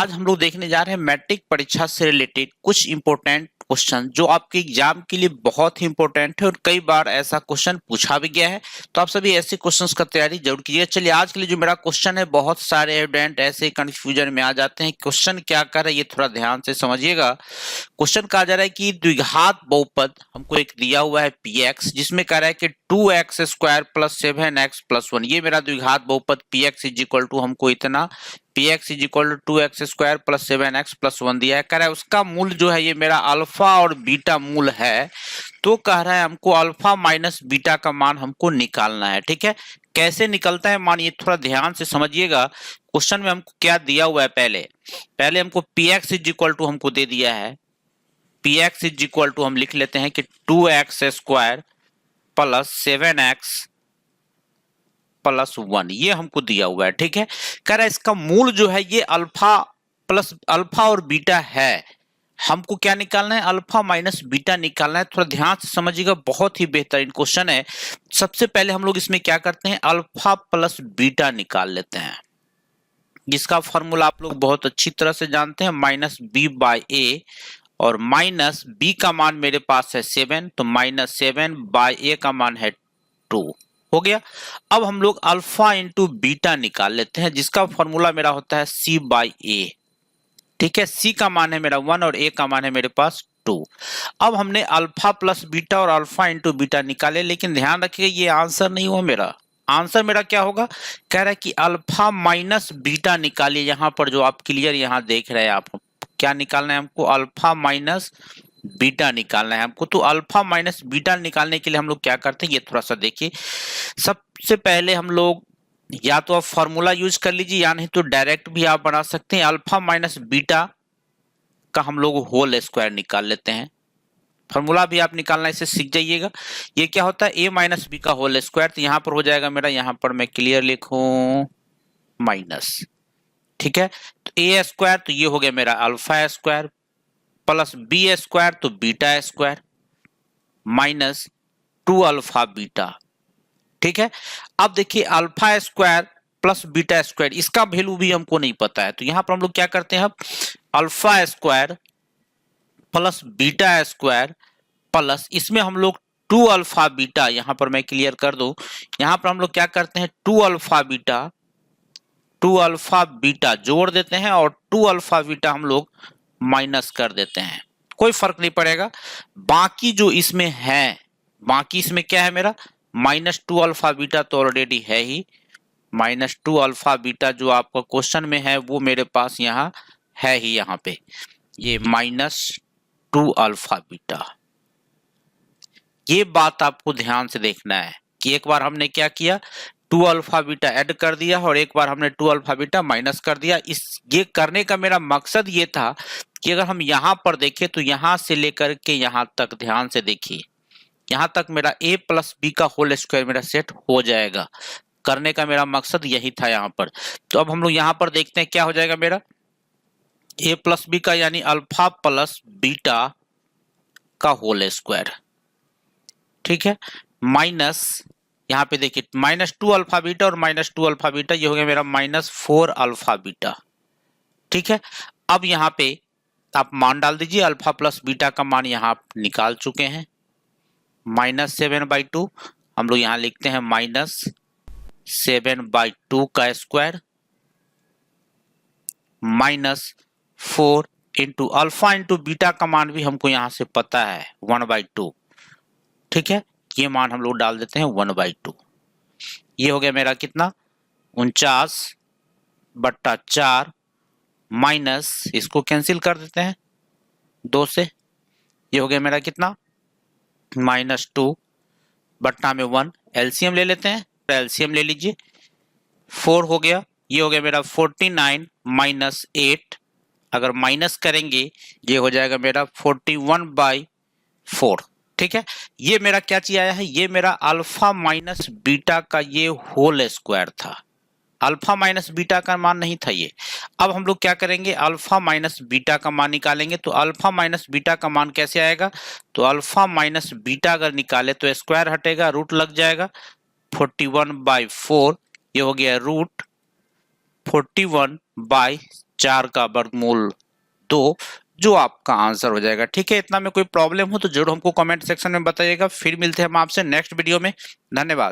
आज हम लोग देखने जा रहे हैं मैट्रिक परीक्षा से रिलेटेड कुछ इंपॉर्टेंट क्वेश्चन जो आपके एग्जाम के लिए बहुत ही इंपॉर्टेंट है और कई बार ऐसा क्वेश्चन पूछा भी गया है। तो आप सभी ऐसे क्वेश्चंस का तैयारी जरूर कीजिए। चलिए आज के लिए जो मेरा क्वेश्चन है, बहुत सारे स्टूडेंट ऐसे कंफ्यूजन में आ जाते हैं क्वेश्चन क्या कर रहा है, ये थोड़ा ध्यान से समझिएगा। क्वेश्चन कहा जा रहा है कि द्विघात बहुपद हमको एक दिया हुआ है px, जिसमें कह रहा है कि 2x square plus 7x plus 1। ये मेरा द्विघात बहुपद px इज इक्वल टू हमको इतना px is equal to 2x square plus 7x plus 1 दिया है। कह रहा है उसका मूल जो है ये मेरा अल्फा और बीटा मूल है। तो कह रहा है हमको अल्फा माइनस बीटा का मान हमको निकालना है। ठीक है, कैसे निकलता है मान, ये थोड़ा ध्यान से समझिएगा। क्वेश्चन में हमको क्या दिया हुआ है, पहले हमको px इज इक्वल टू हमको दे दिया है, px इज इक्वल टू हम लिख लेते हैं कि 2x square plus 7x plus 1, ये हमको दिया हुआ है। ठीक है, कह रहा है इसका मूल जो है ये अल्फा प्लस अल्फा और बीटा है। हमको क्या निकालना है, अल्फा माइनस बीटा निकालना है। थोड़ा ध्यान से समझिएगा, बहुत ही बेहतरीन क्वेश्चन है। सबसे पहले हम लोग इसमें क्या करते हैं, अल्फा प्लस बीटा निकाल लेते हैं, जिसका फॉर्मूला आप लोग बहुत अच्छी तरह से जानते हैं, माइनस बी बाई ए। और माइनस बी का मान मेरे पास है 7, तो माइनस 7 बाई ए का मान है 2 हो गया। अब हम लोग अल्फा इंटू बीटा निकाल लेते हैं, जिसका फॉर्मूला मेरा होता है सी बाई ए। ठीक है, सी का मान है मेरा 1 और ए का मान है मेरे पास 2। अब हमने अल्फा प्लस बीटा और अल्फा इंटू बीटा निकाले, लेकिन ध्यान रखिए ये आंसर नहीं हुआ मेरा। आंसर मेरा क्या होगा, कह रहा है कि अल्फा माइनस बीटा निकालिए। यहां पर जो आप क्लियर यहां देख रहे हैं, आप क्या निकालना है हमको, अल्फा माइनस बीटा निकालना है हमको। तो अल्फा माइनस बीटा निकालने के लिए हम लोग क्या करते हैं, ये थोड़ा सा देखिए। सबसे पहले हम लोग या तो आप फॉर्मूला यूज कर लीजिए या नहीं तो डायरेक्ट भी आप बना सकते हैं। अल्फा माइनस बीटा का हम लोग होल स्क्वायर निकाल लेते हैं। फॉर्मूला भी आप निकालना इसे सीख जाइएगा। ये क्या होता है, a माइनस बी का होल स्क्वायर। तो यहां पर हो जाएगा मेरा, यहां पर मैं क्लियर लिखूं माइनस। ठीक है, तो a स्क्वायर तो ये हो गया मेरा alpha square, plus b square तो beta square, minus 2 alpha beta. ठीक है, अब देखिए alpha square plus beta square, इसका वैल्यू भी हमको नहीं पता है। तो यहां पर हम लोग क्या करते हैं, अब alpha square plus beta square plus इसमें हम लोग 2 अल्फा बीटा, यहां पर मैं क्लियर कर दूं, यहां पर हम लोग क्या करते हैं 2 अल्फा बीटा जोड़ देते हैं और 2 अल्फा बीटा हम लोग माइनस कर देते हैं। कोई फर्क नहीं पड़ेगा। बाकी जो इसमें है, बाकी इसमें क्या है मेरा, माइनस 2 अल्फा बीटा तो ऑलरेडी है ही। माइनस 2 अल्फा बीटा जो आपका क्वेश्चन में है वो मेरे पास यहाँ है ही, यहाँ पे ये माइनस 2 अल्फा बीटा। ये बात आपको ध्यान से देखना है कि एक बार हमने क्या किया, 2 अल्फा बीटा ऐड कर दिया और एक बार हमने 2 अल्फा बीटा माइनस कर दिया। ये करने का मेरा मकसद ये था कि अगर हम यहाँ पर देखें तो यहाँ से लेकर के यहाँ तक ध्यान से देखिए, यहाँ तक मेरा a प्लस बी का होल स्क्वायर मेरा सेट हो जाएगा। करने का मेरा मकसद यही था यहाँ पर। तो अब हम लोग यहाँ पर देखते हैं क्या हो जाएगा मेरा, a प्लस बी का यानी अल्फा प्लस बीटा का होल स्क्वायर। ठीक है, माइनस यहाँ पे देखिए माइनस 2 अल्फा बीटा और माइनस 2 अल्फा बीटा, ये हो गया मेरा माइनस 4 अल्फा बीटा। ठीक है, अब यहाँ पे आप मान डाल दीजिए, अल्फा प्लस बीटा का मान यहाँ आप निकाल चुके हैं, माइनस 7/2। हम लोग यहाँ लिखते हैं माइनस 7/2 का square minus 4 into alpha into beta का मान भी हमको यहाँ से पता है 1/2। ठीक है, ये मान हम लोग डाल देते हैं 1/2। ये हो गया मेरा कितना, 49/4 माइनस, इसको कैंसिल कर देते हैं 2 से, ये हो गया मेरा कितना, माइनस 2 बट्टा में 1। एलसीएम ले लेते हैं, तो एलसीएम ले लीजिए, 4 हो गया, ये हो गया मेरा 49 माइनस 8। अगर माइनस करेंगे ये हो जाएगा मेरा 41/4। ठीक है, ये मेरा क्या चीज आया है, ये मेरा अल्फा माइनस बीटा का ये होल स्क्वायर था। अल्फा माइनस बीटा का मान नहीं था ये। अब हम लोग क्या करेंगे, अल्फा माइनस बीटा का मान निकालेंगे। तो अल्फा माइनस बीटा का मान कैसे आएगा, तो अल्फा माइनस बीटा अगर निकाले तो स्क्वायर हटेगा, रूट लग जाएगा, 41/4, ये हो गया रूट 41/4। 4 का वर्गमूल 2, जो आपका आंसर हो जाएगा। ठीक है, इतना में कोई प्रॉब्लम हो तो जरूर हमको कमेंट सेक्शन में बताइएगा। फिर मिलते हैं हम आपसे नेक्स्ट वीडियो में। धन्यवाद।